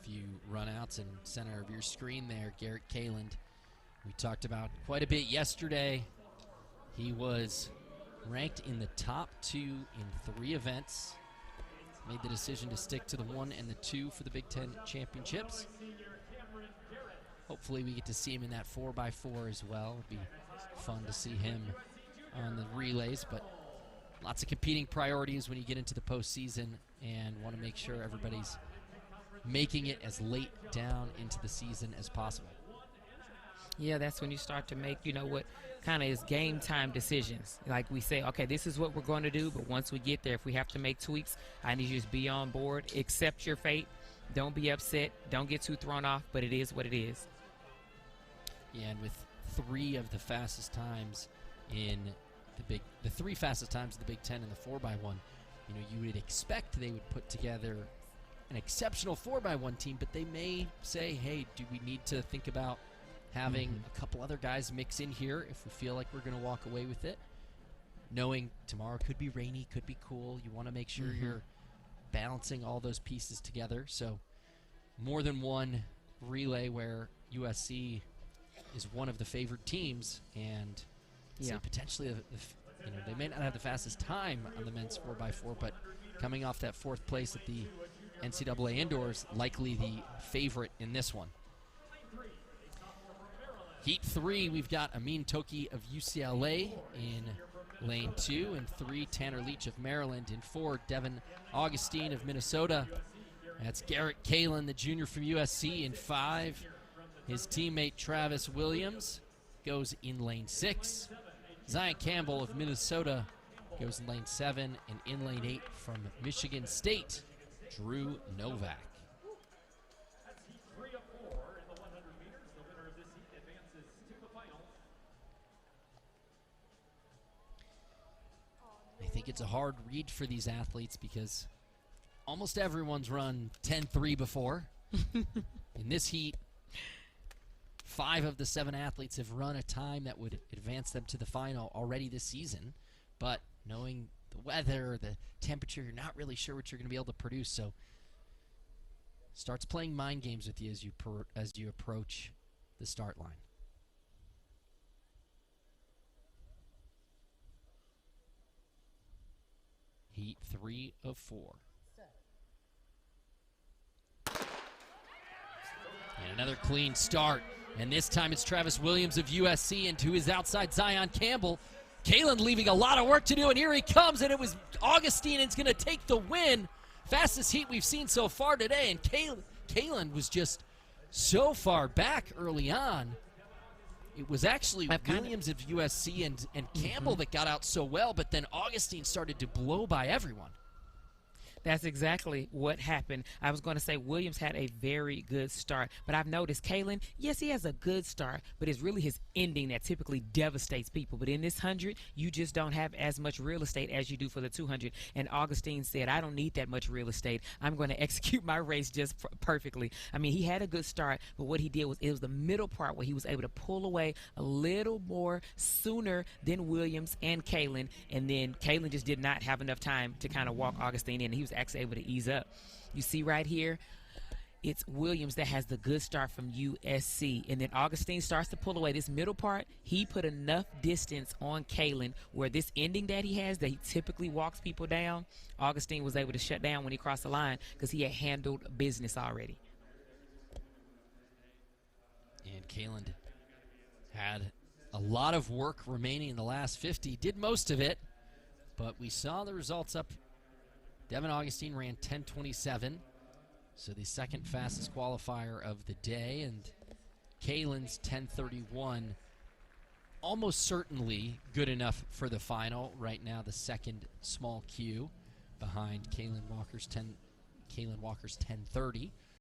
few runouts in center of your screen there, Garrett Kaland. We talked about quite a bit yesterday. He was ranked in the top 2 in 3 events. Made the decision to stick to the 1 and the 2 for the Big Ten championships. Hopefully we get to see him in that 4x4 as well. It'd be fun to see him on the relays, but lots of competing priorities when you get into the postseason and want to make sure everybody's making it as late down into the season as possible. Yeah, that's when you start to make, what kind of is game time decisions. Like we say, okay, this is what we're going to do, but once we get there, if we have to make tweaks, I need you to just be on board, accept your fate, don't be upset, don't get too thrown off, but it is what it is. Yeah, and with 3 of the fastest times in the 3 fastest times in the Big Ten in the 4x1, you would expect they would put together an exceptional 4x1 team, but they may say, hey, do we need to think about having a couple other guys mix in here if we feel like we're going to walk away with it? Knowing tomorrow could be rainy, could be cool. You want to make sure you're balancing all those pieces together. So more than one relay where USC is one of the favored teams, and potentially they may not have the fastest time on the men's 4x4, but coming off that 4th place at the NCAA Indoors, likely the favorite in this one. Heat 3, we've got Amin Toki of UCLA in lane 2. In 3, Tanner Leach of Maryland. In 4, Devin Augustine of Minnesota. That's Garrett Kaland, the junior from USC. In 5, his teammate Travis Williams goes in lane 6. Zion Campbell of Minnesota goes in lane 7. And in lane 8 from Michigan State, Drew Novak. I think it's a hard read for these athletes because almost everyone's run 10-3 before. In this heat, 5 of the 7 athletes have run a time that would advance them to the final already this season. But knowing the weather, the temperature, you're not really sure what you're going to be able to produce. So starts playing mind games with you as you approach the start line. Heat 3 of 4. And another clean start. And this time it's Travis Williams of USC, and to his outside Zion Campbell. Kaland leaving a lot of work to do, and here he comes, and it was Augustine, and it's going to take the win. Fastest heat we've seen so far today, and Kaland was just so far back early on. It was actually Williams of USC and Campbell that got out so well, but then Augustine started to blow by everyone. That's exactly what happened. I was going to say Williams had a very good start, but I've noticed Kaland, yes, he has a good start, but it's really his ending that typically devastates people. But in this 100, you just don't have as much real estate as you do for the 200. And Augustine said, I don't need that much real estate. I'm going to execute my race just perfectly. I mean, he had a good start, but what he did was it was the middle part where he was able to pull away a little more sooner than Williams and Kaland, and then Kaland just did not have enough time to kind of walk Augustine in. He was actually able to ease up. You see right here, it's Williams that has the good start from USC, and then Augustine starts to pull away. This middle part, he put enough distance on Kaland where this ending that he has, that he typically walks people down, Augustine was able to shut down when he crossed the line because he had handled business already. And Kaland had a lot of work remaining in the last 50, did most of it, but we saw the results up. Devin Augustine ran 10:27, so the second fastest qualifier of the day, and Kaland's 10:31 almost certainly good enough for the final. Right now, the second small Q behind Kaland Walker's 10:30.